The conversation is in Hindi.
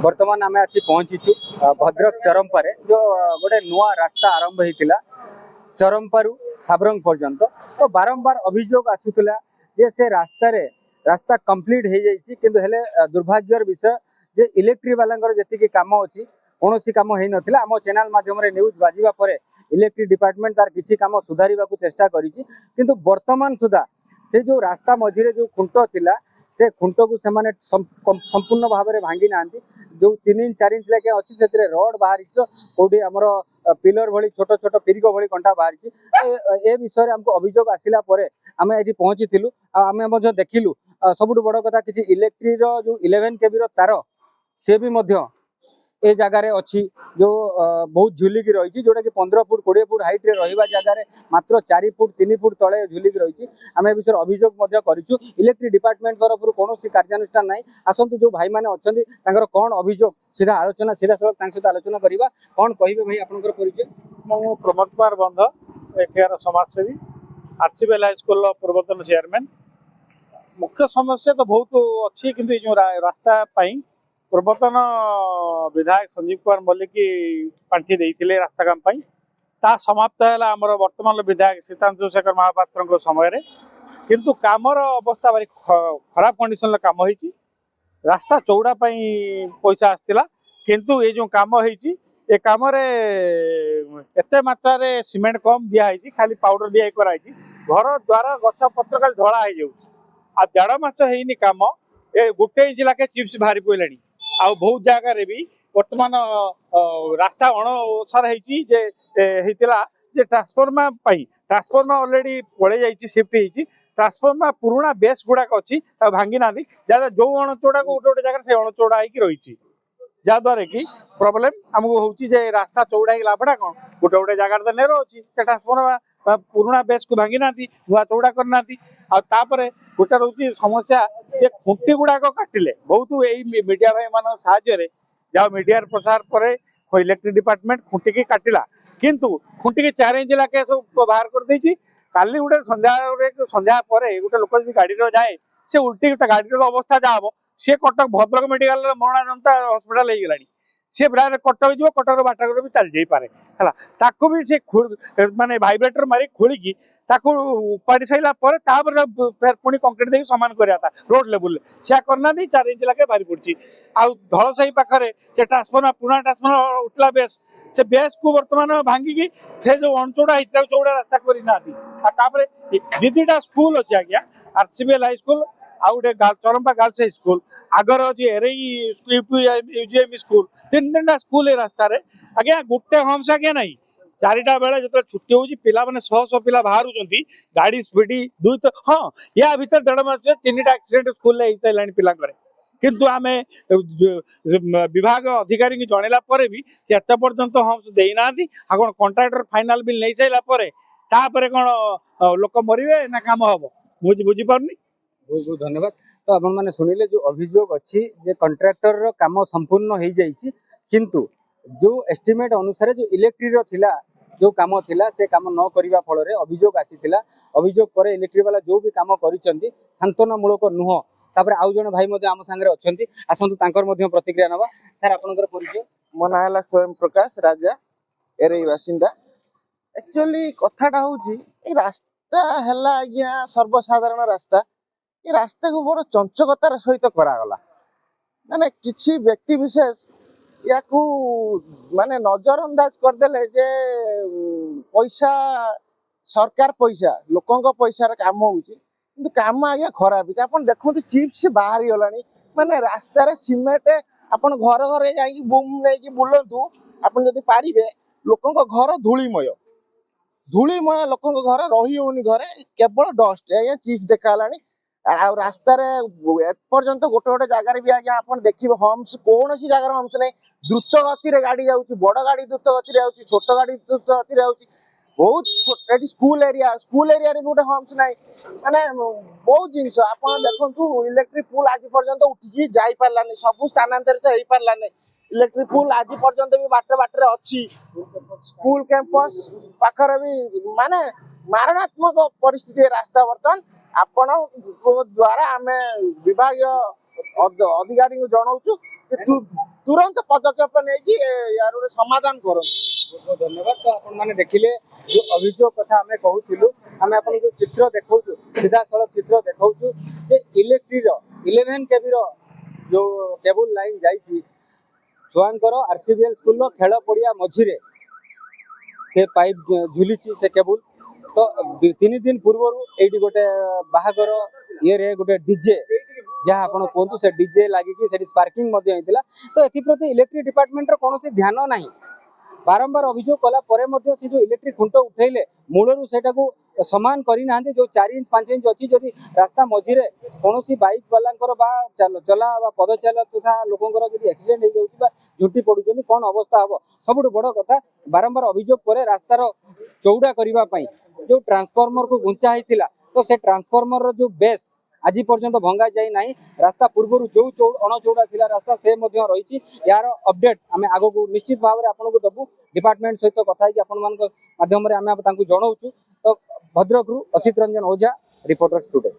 बर्तमान आम आसी पहुंचीचु भद्रक चरमपारे जो गोटे नुआ रास्ता आरंभ होता चरमपारू साबरंग पर्यंत तो बारंबार अभियोग आसूला जे से रास्ता कंप्लीट हो जाइए किंतु हेले दुर्भाग्यर विषय जे इलेक्ट्रिक वाला जी कम अच्छी कौन कम हो नाला आम चैनल माध्यम न्यूज बाजिबा परे इलेक्ट्रिक डिपार्टमेंट तार किसी कम सुधार चेष्टा किंतु वर्तमान सुधा से जो रास्ता मझीरे जो खुंट थिला से खुंट को सेमाने संपूर्ण भाव में भांगी ना जो 3 इंच 4 इंच लगे अच्छी से रड बाहरी कौटी आमर पिलर भली छोट छोट पिरिक भली कंटा बाहरी ए विषय हमको अभियोग आसला आम ये पहुंची आम देखिलु सबुठ बड़ कथा किसी इलेक्ट्रिक जो 11 केबी तार सी भी ए जगार अच्छी जो बहुत झुलिकी रही जोटा कि 15 फुट 20 फुट हाइट रे रहिबा जगार मात्र 4 फुट 3 फुट तले झुलिकी रही आम ए विषय अभियोग करूँ इलेक्ट्रिक डिपार्टमेंट तरफ कौन कार्यानुष्ठान ना आसतु जो भाई मैंने अच्छा कौन अभियोग सीधा आलोचना सीधा सड़क सहित आलोचना करवा कौन कहे भाई आपंकर परिचय मु प्रमोद कुमार बंध एठार समाजसेवी आरसीबीएल हाईस्कूल पूर्वतन चेयरमैन मुख्य समस्या तो बहुत अच्छी किंतु जो रास्ता पूर्वतन विधायक संजीव कुमार मल्लिक पांठी देते रास्ता काम ता समाप्त है आमर वर्तमान विधायक सीतांशु शेखर महापात्र समय किंतु कामर अवस्था भारी खराब कंडीशन काम होती रास्ता चौड़ा पैसा आसला किंतु ये जो काम होती ए कम एत मात्रा सीमेंट कम दिखाई खाली पाउडर दिया कराई घर द्वारा गछ पत्र खाली धड़ा हो जाऊ आ 1.5 मास होनी कम ए गोटे इंच लाखे चिप्स बाहरी पड़ा आ बहुत जगार भी वर्तमान रास्ता अणसार ट्रांसफर्मा ट्रांसफर्मा ऑलरेडी पड़े जाइए शिफ्ट होती ट्रांसफर्मा पुराना बेस गुड़ाक अच्छी भांगी ना जहाँ जो अणचौड़ा को गोटे गोटे जगह से अणचौड़ा हो रही जहाद्वारा कि प्रोब्लेम आमको हूँ रास्ता चौड़ा ही लाभटा कौन गोटे गोटे जगार तो नेर अच्छी से ट्रांसफर्मा पुराना बेस को भांगी ना नुआ चौड़ा करना गोटे रोचे समस्या जे खुंटी गुड़ाक काटिले बहुत यही मीडिया भाई मान साहाय्य जहाँ मीडिया प्रसार पर इलेक्ट्रिक डिपार्टमेंट खुंटी की काटिला किंतु खुंटी की 4 इंच लाखे सब बाहर कर देछि काली गोटे संध्या पर गोटे लोक गाड़ी जाए से उल्टी गाड़ी अवस्था जहाँ हम सी कटक भद्रक मेडिकल मरणा जनता हस्पिटाल हो गलानी सी प्राय कटक जी कटक बाटगर भी चली जापे है भी सी माने भाइब्रेटर मारी खोलिकी उपाड़ी सारा पुणी कंक्रीट देकी सामान कराया रोड लेवल से करना 4 इंच लाखे बाहरी पड़ी धल साही पाखे से ट्रांसफर्मा पुराना ट्रांसफर्मा उठला बेस से बेस को बर्तमान भांगिकी फिर जो अणचौड़ा होता चौड़ा रास्ता करना दीटा स्कूल अच्छे आज्ञा आरसीबीएल हाईस्कूल आउ गए Charampa girls high school Agar अच्छी यूजीएम स्कूल 3 स्कूल रास्तार आज्ञा गोटे होम्स आज्ञा ना 4टा बेले जो छुट्टी होती पिला मैंने 100 पिला बाहर गाड़ी स्पीड दुई तो हाँ या भर 1.5 मास 3टा एक्सीडेंट स्कूल हो सारे पिला किंतु आम विभाग अधिकारी की जनला भी एत पर्यंत होम्स देना कौन कंट्राक्टर फाइनाल बिल नहीं सारापर कौन लोक मरवे ना कम हम बुझीपारनी बहुत बहुत धन्यवाद तो आपण मैंने शुणिले जो अभियोग अच्छी जे कंट्राक्टर रो काम संपूर्ण हो जाइए किंतु जो एस्टिमेट अनुसार जो इलेक्ट्रिक थिला जो काम थिला से काम न करिबा फल रे अभियोग आसीथिला अभियोग पर इलेक्ट्रिक वाला जो भी काम करिसंती शांतनामूलक नुह तापर आउ जण भाई मध्ये आम संगे अछंती आसंतु तांकर मध्ये प्रतिक्रिया नबा सर आपनकर परिचय मो ना हला स्वयं प्रकाश राजा एरई बासिंदा एक्चुअली कथाटा होची ए रास्ता हला आज्ञा सर्वसाधारण रास्ता ये रास्ता को बड़ चंचकतार सहित करागला माने किछि व्यक्ति विशेष या माने नजरअंदाज करदेले जे पैसा सरकार पैसा लोकंक पैसा काम होउची किंतु काम आज्ञा खराब होची आपण देखंतु चिप्स बाहरी गलानी माने रास्ता रे सिमेंट आपण घर घर जाई बुम नै कि बुलंतु आपण जदी पारिबे लोकंक घर धूलिमय लोकंक घर रही होनी घरे केवल डस्ट आज्ञा चिप्स देखालानी रास्ता एपर्यंत गोटे गोटे जगार भी आज्ञा आप देखिए हम्स कौन सी जगार हम्स नहीं द्रुत गति गाड़ी जाऊँगी बड़ गाड़ी द्रुत गति जाऊँगी छोट गाड़ी द्रुत गति जाऊँगी बहुत स्कूल एरिया भी गोटे हम्स नहीं माने बहुत जिनस आप देखु इलेक्ट्रिक पुल आज पर्यंत उठिकी जाई पारलानी सब स्थानांतरित हो पारलानी इलेक्ट्रिक पुल आज पर्यंत भी बाटे बाटे अच्छी स्कूल कैंपस पाखर भी माने मारणात्मक परिस्थिति रास्ता बर्तमान आपण द्वारा आम विभाग अधिकारी को जनाऊँ तुरंत पदक्षेप नहीं यार गोटे समाधान करन। बहुत बहुत धन्यवाद। तो आपण माने देखिले जो अभियोग कथा हमें कहूथिलु, हमें अपन जो चित्र देखौछु सीधा सड़क चित्र देखौछु जे इलेक्ट्रिक 11 केवी रो जो केबल लाइन जाईची छुआंकर आरसीबीएल स्कूल रो खेल पड़िया मझिरे से पाइप झुलीची से केबल। तो 3 दिन पूर्व एठी गोटे बाहागर ये रे गोटे डीजे जहाँ आपण कहतु से डीजे लागिकी सेठी स्पार्किंग मध्ये होइतिला। तो एथिप्रति इलेक्ट्रिक डिपार्टमेंट रो कोनोसी ध्यान नाही। बारंबार अभियोग कला परे मध्य से जो इलेक्ट्रिक खुंट उठेले मूलरू सेटाकू समान करी नाहंती। जो 4 इंच 5 इंच अछि जदि रास्ता मझिरे कोनोसी बाइक वालांकर बा चला बा पदचाला तथा लोकंकर जदि एक्सीडेंट हो जाउछि बा झुटी पडुछनि कोन अवस्था हबो। सबुठ बड़ कथा बारंबार अभियोग परे रास्तार चौड़ा करिबा पई जो ट्रांसफार्मर को गुंचा हैतिला तो से ट्रांसफार्मर रो जो बेस आज पर्यंत भंगा जाई नाही। रास्ता पूर्व जो अणचौड़ा थिला रास्ता से मध्य रही। यार अपडेट आम आग को निश्चित भाव में आपको दबू। डिपार्टमेंट सहित कथा माध्यम आम जनाऊँ। तो भद्रक असित रंजन ओझा रिपोर्टर स्टूडियो।